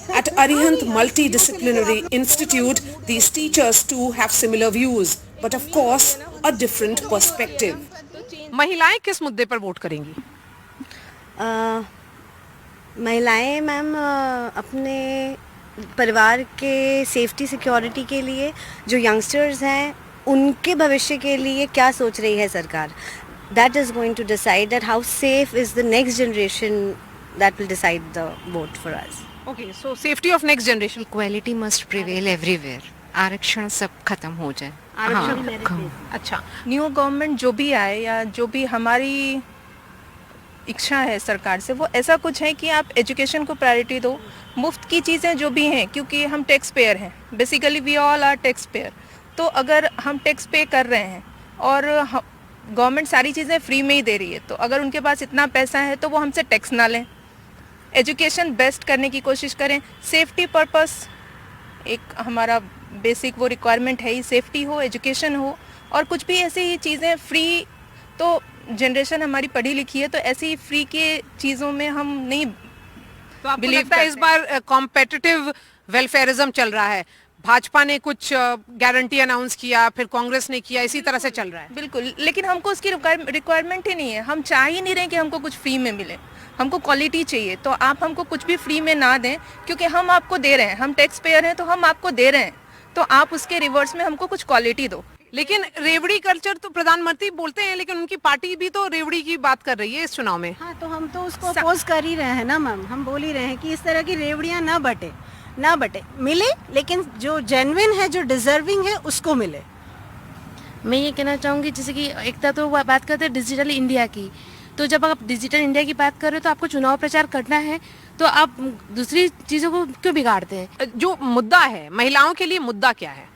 At Arihant Multidisciplinary Institute, these teachers too have similar views, but of course, a different perspective. महिलाएं किस मुद्दे पर vote करेंगी? अ, महिलाएं मैम अपने परिवार के सेफ्टी सिक्योरिटी के लिए जो यंगस्टर्स हैं उनके भविष्य के लिए क्या सोच रही है सरकार, that is going to decide that how safe is the next generation, that will decide the vote for us. Okay, so safety of next generation. Equality must prevail everywhere. आरक्षण सब खत्म हो जाए. अच्छा, न्यू गवर्नमेंट जो भी आए या जो भी हमारी इच्छा है सरकार से, वो ऐसा कुछ है कि आप एजुकेशन को प्रायोरिटी दो, मुफ्त की चीज़ें जो भी हैं, क्योंकि हम टैक्स पेयर हैं, basically we all are tax payer. तो अगर हम टैक्स पे कर रहे हैं और गवर्नमेंट सारी चीज़ें फ्री में ही दे रही है, तो अगर उनके पास इतना पैसा है तो वो हमसे टैक्स ना लें. एजुकेशन बेस्ट करने की कोशिश करें. सेफ्टी पर्पस एक हमारा बेसिक वो रिक्वायरमेंट है ही, सेफ्टी हो, एजुकेशन हो, और कुछ भी ऐसी ही चीज़ें फ्री. तो जनरेशन हमारी पढ़ी लिखी है, तो ऐसी ही फ्री के चीज़ों में हम नहीं तो आपको बिलीव लगता है इस बार कॉम्पिटिटिव वेलफेयरिज्म चल रहा है? भाजपा ने कुछ गारंटी अनाउंस किया, फिर कांग्रेस ने किया, इसी तरह से चल रहा है. बिल्कुल, लेकिन हमको उसकी रिक्वायरमेंट ही नहीं है. हम चाह ही नहीं रहे कि हमको कुछ फ्री में मिले, हमको क्वालिटी चाहिए. तो आप हमको कुछ भी फ्री में ना दें, क्योंकि हम आपको दे रहे हैं, हम टैक्स पेयर हैं, तो हम आपको दे रहे हैं, तो आप उसके रिवर्स में हमको कुछ क्वालिटी दो. लेकिन रेवड़ी कल्चर तो प्रधानमंत्री बोलते हैं, लेकिन उनकी पार्टी भी तो रेवड़ी की बात कर रही है इस चुनाव में. हाँ, तो हम तो उसको अपोज कर ही रहे हैं ना मैम. हम बोल ही रहे हैं कि इस तरह की रेवड़ियाँ ना बटे, मिले, लेकिन जो जेन्युइन है, जो डिजर्विंग है, उसको मिले. मैं ये कहना चाहूँगी, जैसे कि एकता तो बात करते हैं डिजिटल इंडिया की, तो जब आप डिजिटल इंडिया की बात कर रहे हो तो आपको चुनाव प्रचार करना है, तो आप दूसरी चीज़ों को क्यों बिगाड़ते हैं? जो मुद्दा है महिलाओं के लिए, मुद्दा क्या है?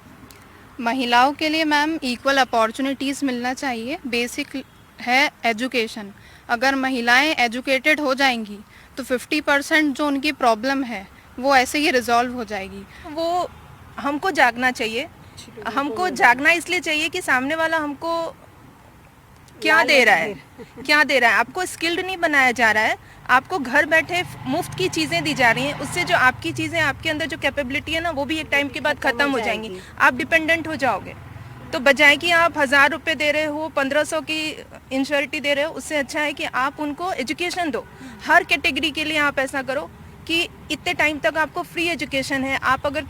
महिलाओं के लिए मैम इक्वल अपॉर्चुनिटीज़ मिलना चाहिए. बेसिक है एजुकेशन. अगर महिलाएं एजुकेटेड हो जाएंगी तो 50% जो उनकी प्रॉब्लम है वो ऐसे ही रिजॉल्व हो जाएगी. वो हमको जागना चाहिए. हमको जागना इसलिए चाहिए कि सामने वाला हमको क्या दे रहा है. आपको स्किल्ड नहीं बनाया जा रहा है, आपको घर बैठे मुफ्त की चीज़ें दी जा रही हैं. उससे जो आपकी चीज़ें, आपके अंदर जो कैपेबिलिटी है ना, वो भी एक टाइम के बाद ख़त्म हो जाएंगी. आप डिपेंडेंट हो जाओगे. तो बजाय कि आप 1000 रुपये दे रहे हो, 1500 की इंश्योरिटी दे रहे हो, उससे अच्छा है कि आप उनको एजुकेशन दो. हर कैटेगरी के लिए आप ऐसा करो कि इतने टाइम तक आपको फ्री एजुकेशन है. आप अगर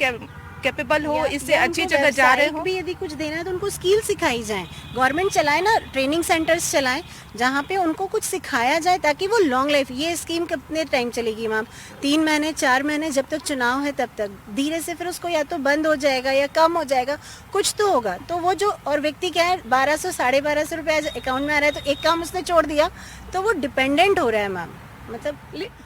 कैपेबल हो, इससे अच्छी जगह जा रहे हो, भी यदि कुछ देना है तो उनको स्किल सिखाई जाए. गवर्नमेंट चलाए ना, ट्रेनिंग सेंटर्स चलाए जहाँ पे उनको कुछ सिखाया जाए, ताकि वो लॉन्ग लाइफ. ये स्कीम कितने टाइम चलेगी मैम? 3 महीने 4 महीने, जब तक चुनाव है तब तक. धीरे से फिर उसको या तो बंद हो जाएगा या कम हो जाएगा, कुछ तो होगा. तो वो जो, और व्यक्ति क्या है, 1200 1250 रुपये अकाउंट में आ रहा है, तो एक काम उसने छोड़ दिया, तो वो डिपेंडेंट हो रहा है मैम. मतलब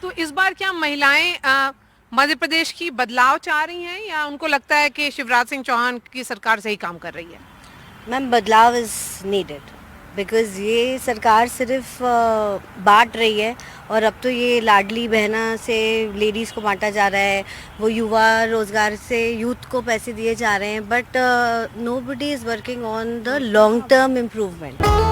तो इस बार क्या महिलाएं मध्य प्रदेश की बदलाव चाह रही हैं, या उनको लगता है कि शिवराज सिंह चौहान की सरकार सही काम कर रही है? मैम, बदलाव इज़ नीडेड, बिकॉज़ ये सरकार सिर्फ बांट रही है, और अब तो ये लाडली बहना से लेडीज़ को बांटा जा रहा है, वो युवा रोज़गार से यूथ को पैसे दिए जा रहे हैं, but nobody is working on the long term improvement.